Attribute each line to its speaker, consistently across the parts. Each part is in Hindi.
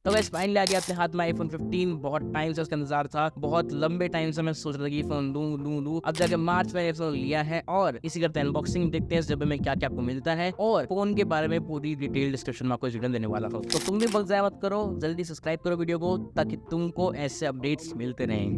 Speaker 1: तो गाइस फाइनली आ गया अपने हाथ में आईफोन 15। बहुत टाइम से उसका इंतजार था, बहुत लंबे टाइम से मैं सोच रहा था कि फोन लूं। अब जाके मार्च में फोन लिया है और इसी करते अनबॉक्सिंग देखते हैं इस डब्बे में क्या क्या आपको मिलता है और फोन के बारे में पूरी डिटेल डिस्क्रिप्शन में आपको इस वीडियो में देने वाला हूं। तो तुम भी वक्त जाया मत करो, जल्दी सब्सक्राइब करो वीडियो को ताकि तुमको ऐसे अपडेट्स मिलते रहें।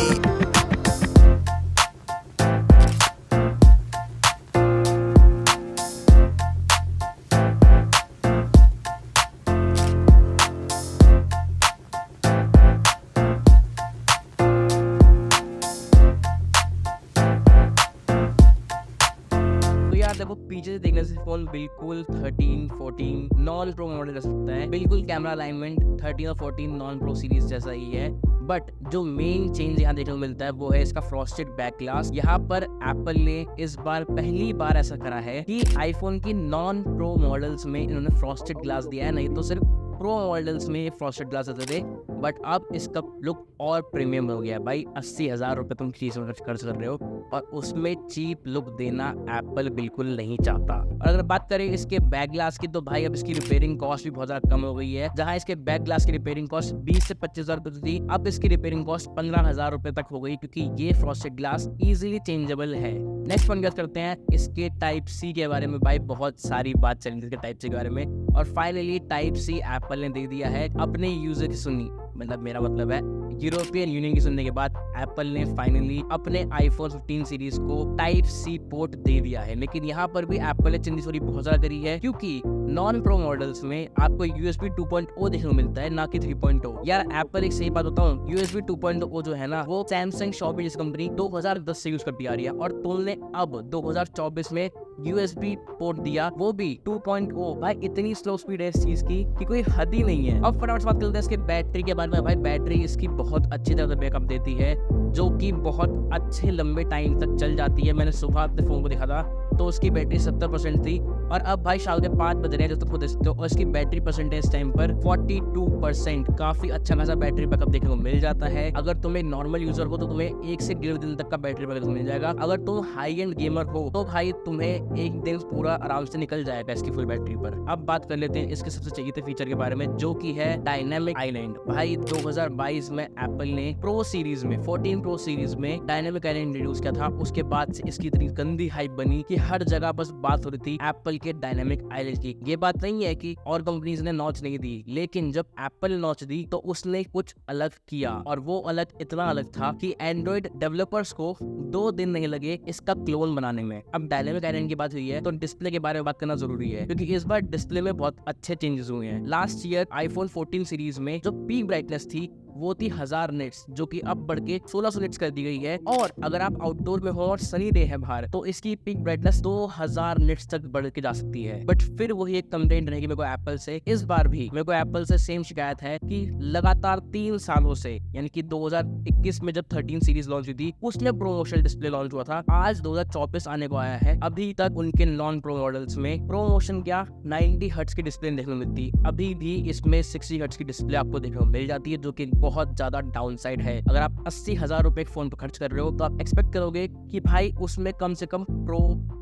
Speaker 1: तो यार देखो, पीछे से देखने से फोन बिल्कुल 13, 14 नॉन प्रो मॉडल कर सकता है। बिल्कुल कैमरा अलाइनमेंट 13 और 14 नॉन प्रो सीरीज जैसा ही है। बट जो मेन चेंज यहाँ देखने को मिलता है वो है इसका फ्रॉस्टेड बैक ग्लास। यहाँ पर एप्पल ने इस बार पहली बार ऐसा करा है कि आईफोन की नॉन प्रो मॉडल्स में इन्होंने फ्रॉस्टेड ग्लास दिया है, नहीं तो सिर्फ प्रो मॉडल्स में फ्रॉस्टेड ग्लास आते थे। बट अब इसका लुक और प्रीमियम हो गया है भाई। 80,000 रुपये तुम चीज में खर्च कर रहे हो और उसमें चीप लुक देना एप्पल बिल्कुल नहीं चाहता। और अगर बात करें इसके बैक ग्लास की तो भाई अब इसकी रिपेयरिंग कॉस्ट भी बहुत ज्यादा कम हो गई है। जहां इसके बैक ग्लास की रिपेयरिंग कॉस्ट 20 से 25,000 रुपए थी, अब इसकी रिपेयरिंग कॉस्ट 15,000 रुपए तक हो गई, क्योंकि ये फ्रॉस्टेड ग्लास इजीली चेंजेबल है। नेक्स्ट वन बात करते हैं इसके टाइप सी के बारे में। भाई बहुत सारी बात चल रही थी इसके टाइप सी के बारे में और फाइनली टाइप सी एप्पल ने दे दिया है अपने यूजर की सुनी। मतलब मेरा मतलब है यूरोपियन यूनियन की सुनने के बाद एप्पल ने फाइनली अपने आईफोन 15 सीरीज को टाइप सी पोर्ट दे दिया है। लेकिन यहाँ पर भी एप्पल ने चिंदी चोरी बहुत ज्यादा करी है, क्योंकि नॉन प्रो मॉडल्स में आपको USB 2.0 देखने को मिलता है, ना कि 3.0। यार एप्पल एक सही बात बताऊं, USB 2.0 जो है ना वो सैमसंग शॉमी जैसी कंपनी 2010 से यूज करती आ रही है और तुमने अब 2024 में USB पोर्ट दिया, वो भी 2.0। भाई इतनी स्लो स्पीड है इस चीज की कि कोई हद ही नहीं है। अब फटाफट से बात करते हैं इसके बैटरी के बारे में। भाई बैटरी इसकी बहुत अच्छी तरह से बैकअप देती है, जो कि बहुत अच्छे लंबे टाइम तक चल जाती है। मैंने सुबह अपने फोन को देखा था तो उसकी बैटरी 70% थी और अब भाई शाम के 5 बज रहे हैं जो तुम देख सकते हो और इसकी बैटरी परसेंटेज टाइम पर 42%। काफी अच्छा खासा बैटरी बैकअप देखने को मिल जाता है। अगर तुम एक नॉर्मल यूजर हो तो तुम्हें 1 से 1.5 दिन तक का बैटरी बैकअप मिल जाएगा। अगर तुम हाई एंड गेमर हो तो भाई तुम्हें एक दिन पूरा आराम से निकल जाएगा इसकी फुल बैटरी पर। अब बात कर लेते हैं इसके सबसे चाहिए थे फीचर के बारे में, जो कि है डायनामिक आइलैंड। भाई 2022 में एप्पल ने प्रो सीरीज में 14 प्रो सीरीज में डायनामिक आइलैंड इंट्रोड्यूस किया था। उसके बाद से इसकी इतनी गंदी हाइप बनी कि हर जगह बस बात हो रही थी एप्पल के डायनामिक आइलैंड की। ये बात नहीं है कि और कंपनीज ने नॉच नहीं दी, लेकिन जब एप्पल ने नॉच दी तो उसने कुछ अलग किया और वो अलग इतना अलग था कि एंड्रॉइड डेवलपर्स को 2 दिन नहीं लगे इसका क्लोन बनाने में। अब डायनामिक आइलैंड की बात हुई है तो डिस्प्ले के बारे में बात करना जरूरी है, क्योंकि इस बार डिस्प्ले में बहुत अच्छे चेंजेस हुए हैं। लास्ट ईयर आईफोन 14 सीरीज में जो पीक ब्राइटनेस थी वो थी 1000 निट्स, जो कि अब बढ़ के 1600 निट्स कर दी गई है। और अगर आप आउटडोर में हो और सनी डे है बाहर तो इसकी पीक ब्राइटनेस 2000 निट्स तक बढ़ के जा सकती है। बट फिर वही एक कंप्लेंट रहेगी मेरे को एप्पल से। इस बार भी मेरे को एप्पल से सेम शिकायत है कि लगातार 3 सालों से, यानी कि 2021 में जब 13 सीरीज लॉन्च हुई थी उसमें प्रोमोशनल डिस्प्ले लॉन्च हुआ था, आज 2024 आने को आया है, अभी तक उनके नॉन प्रो मॉडल्स में प्रोमोशन क्या 90 हर्ट्ज की डिस्प्ले देखने को मिलती। अभी भी इसमें 60 हर्ट्ज की डिस्प्ले आपको देखने को मिल जाती है, जो कि बहुत ज्यादा डाउनसाइड है। अगर आप 80,000 रुपए फोन पर खर्च कर रहे हो तो आप एक्सपेक्ट करोगे कि भाई उसमें कम से कम प्रो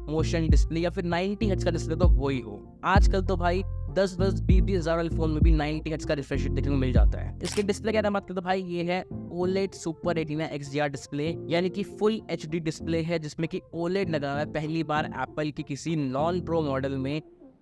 Speaker 1: मोशन डिस्प्ले या फिर 90 हर्ट्ज का डिस्प्ले तो वो ही हो। आजकल तो भाई 10-20 हजार वाले फोन में भी 90 हर्ट्ज का रिफ्रेश रेट देखने को मिल जाता है। इसके डिस्प्ले क्या बात करें तो भाई ये है OLED super retina XDR display, यानी कि फुल HD डिस्प्ले है जिसमें कि OLED लगा हुआ है। पहली बार एप्पल की किसी नॉन प्रो मॉडल में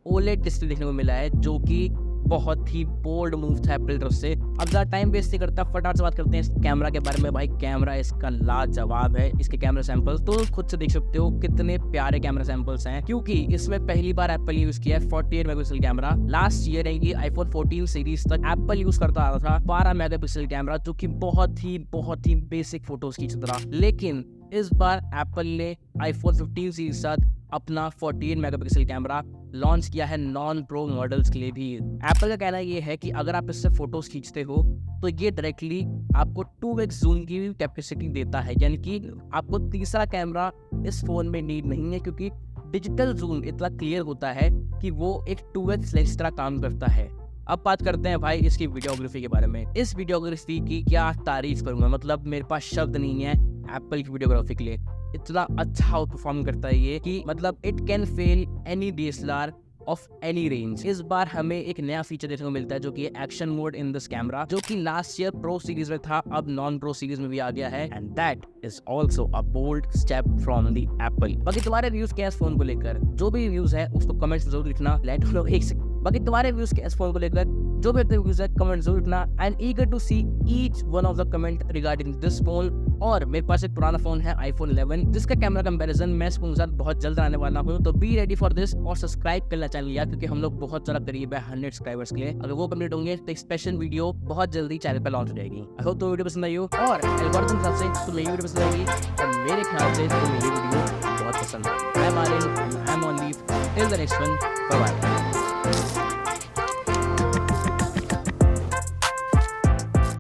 Speaker 1: OLED डिस्प्ले देखने को मिला है, जो कि बहुत ही बोल्ड मूव था एप्पल तरफ से। अब ज्यादा टाइम वेस्ट नहीं करता, फटाफट से बात करते हैं इस कैमरा के बारे में। भाई कैमरा इसका लाजवाब है। इसके कैमरा सैंपल्स तो खुद से देख सकते हो कितने प्यारे कैमरा सैंपल्स हैं, क्योंकि इसमें पहली बार एप्पल ने यूज किया है 48 मेगापिक्सल कैमरा। लास्ट ईयर है कि आईफोन 14 सीरीज तक एप्पल यूज करता आ रहा था 12 मेगापिक्सल कैमरा, जो कि बहुत ही बेसिक फोटोज खींचता था। लेकिन इस बार एप्पल ने आईफोन 15 सीरीज साथ अपना 48 मेगापिक्सल कैमरा लॉन्च किया है नॉन प्रो मॉडल्स के लिए भी। एप्पल का कहना ये है कि अगर आप इससे फोटोज खींचते हो तो ये डायरेक्टली आपको 2x जूम की कैपेसिटी देता है, यानी कि आपको तीसरा कैमरा इस फोन में नीड नहीं है, क्योंकि डिजिटल जूम इतना क्लियर होता है कि वो एक 2x लेंस तरह काम करता है। अब बात करते हैं भाई इसकी वीडियोग्राफी के बारे में। इस वीडियोग्राफी की क्या तारीफ करूंगा, मतलब मेरे पास शब्द नहीं है एप्पल की वीडियोग्राफी के लिए। इतना अच्छा परफॉर्म करता है ये कि मतलब it can fail any DSLR of any range. इस बार हमें एक नया फीचर देखने को मिलता है जो कि action mode in this camera, जो कि लास्ट ईयर प्रो सीरीज में था, अब नॉन प्रो सीरीज में भी आ गया है, and that is also a bold step from the Apple. बाकी तुम्हारे व्यूज क्या है इस फोन को लेकर, जो भी व्यूज है उसको कमेंट्स में जरूर लिखना। लेट लो एक सेकंड। बाकी तुम्हारे व्यूज क्या है इस फोन को लेकर, जो भी व्यूज है कमेंट जरूर लिखना। I am eager to see each one of the comment regarding this phone. और मेरे पास एक पुराना फोन है iPhone 11 जिसका कैमरा कंपैरिजन मैं इसके साथ बहुत जल्द आने वाला हूँ, तो बी रेडी फॉर दिस और सब्सक्राइब करना चैनल यार, क्योंकि हम लोग बहुत ज़्यादा करीब है 100 सब्सक्राइबर्स के लिए। अगर वो कंप्लीट होंगे तो एक स्पेशल वीडियो बहुत जल्दी चैनल पर लॉन्च हो जाएगी। आई होप तो वीडियो पसंद आई हो, और एल्गोरिथम हिसाब से तुम्हें ये वीडियो पसंद आएगी, और मेरे ख्याल से तुम्हें ये वीडियो बहुत पसंद आएगी। I am Aryan, I am on leave till the next one, bye bye.